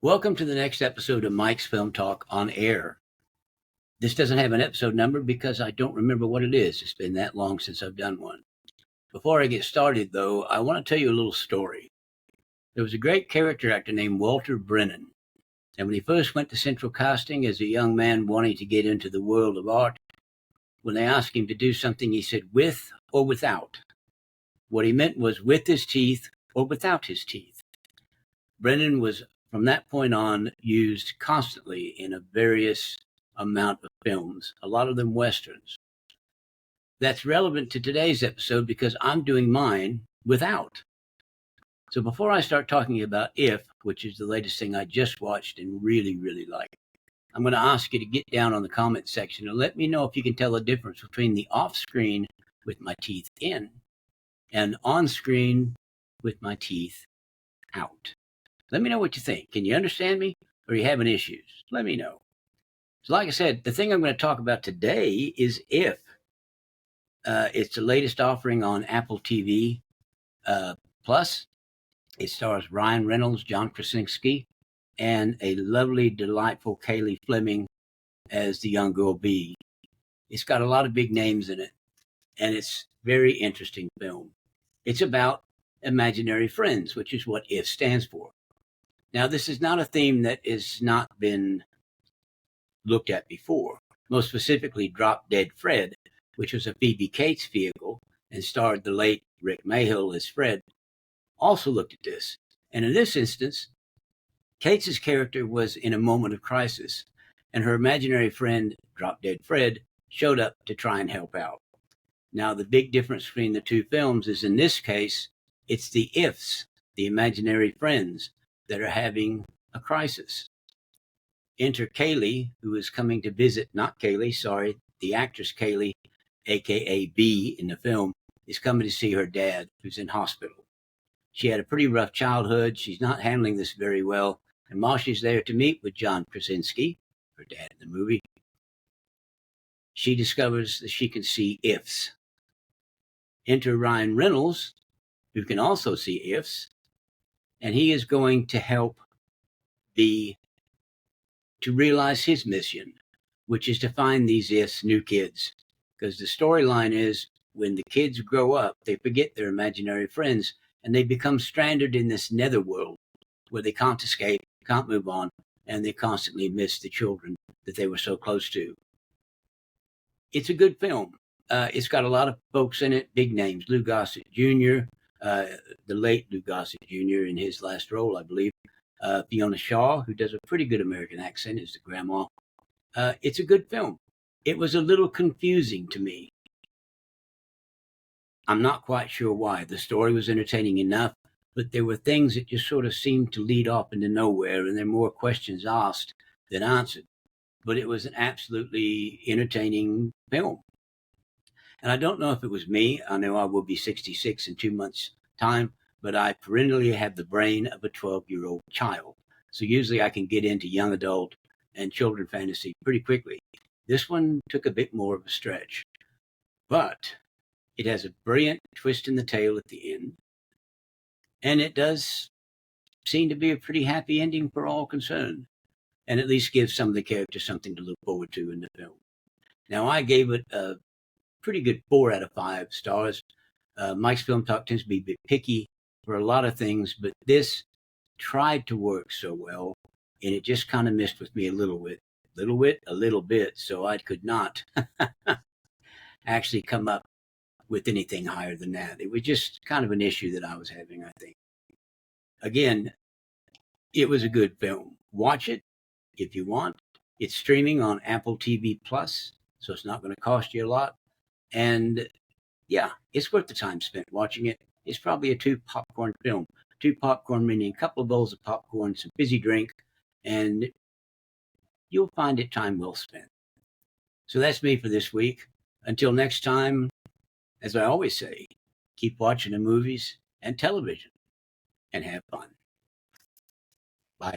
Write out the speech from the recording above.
Welcome to the next episode of Mike's Film Talk on Air. This doesn't have an episode number because I don't remember what it is. It's been that long since I've done one. Before I get started, though, I want to tell you a little story. There was a great character actor named Walter Brennan, and when he first went to Central Casting as a young man wanting to get into the world of art, when they asked him to do something, he said with or without. What he meant was with his teeth or without his teeth. Brennan was, from that point on, used constantly in a various amount of films, a lot of them Westerns. That's relevant to today's episode because I'm doing mine without. So before I start talking about If, which is the latest thing I just watched and really, really like, I'm going to ask you to get down on the comment section and let me know if you can tell the difference between the off-screen with my teeth in and on-screen with my teeth out. Let me know what you think. Can you understand me? Or are you having issues? Let me know. So like I said, the thing I'm going to talk about today is If. It's the latest offering on Apple TV Plus. It stars Ryan Reynolds, John Krasinski, and a lovely, delightful Kaylee Fleming as the young girl B. It's got a lot of big names in it, and it's a very interesting film. It's about imaginary friends, which is what If stands for. Now, this is not a theme that has not been looked at before, most specifically Drop Dead Fred, which was a Phoebe Cates vehicle and starred the late Rick Mayhill as Fred, also looked at this. And in this instance, Cates' character was in a moment of crisis, and her imaginary friend, Drop Dead Fred, showed up to try and help out. Now, the big difference between the two films is in this case, it's the Ifs, the imaginary friends, that are having a crisis. Enter Kaylee, who is coming to visit, not Kaylee, sorry, the actress Kaylee, aka B in the film, is coming to see her dad, who's in hospital. She had a pretty rough childhood. She's not handling this very well. And while she's there to meet with John Krasinski, her dad in the movie, she discovers that she can see Ifs. Enter Ryan Reynolds, who can also see Ifs, and he is going to help B to realize his mission, which is to find these Ifs new kids. Because the storyline is when the kids grow up, they forget their imaginary friends and they become stranded in this netherworld where they can't escape, can't move on, and they constantly miss the children that they were so close to. It's a good film. It's got a lot of folks in it, big names. Lou Gossett Jr., the late Lou Gossett Jr. in his last role, I believe. Fiona Shaw, who does a pretty good American accent, is the grandma. It's a good film. It was a little confusing to me. I'm not quite sure why. The story was entertaining enough, but there were things that just sort of seemed to lead off into nowhere, and there were more questions asked than answered. But it was an absolutely entertaining film. And I don't know if it was me. I know I will be 66 in 2 months' time, but I perennially have the brain of a 12-year-old child. So usually I can get into young adult and children fantasy pretty quickly. This one took a bit more of a stretch. But it has a brilliant twist in the tail at the end. And it does seem to be a pretty happy ending for all concerned. And at least gives some of the characters something to look forward to in the film. Now, I gave it a pretty good 4 out of 5 stars. Mike's Film Talk tends to be a bit picky for a lot of things, but this tried to work so well, and it just kind of missed with me a little bit, so I could not actually come up with anything higher than that. It was just kind of an issue that I was having, I think. Again, it was a good film. Watch it if you want. It's streaming on Apple TV Plus, so it's not going to cost you a lot. And yeah, it's worth the time spent watching it. It's probably a 2 popcorn film. 2 popcorn meaning a couple of bowls of popcorn, some fizzy drink, and you'll find it time well spent. So that's me for this week. Until next time, as I always say, keep watching the movies and television and have fun.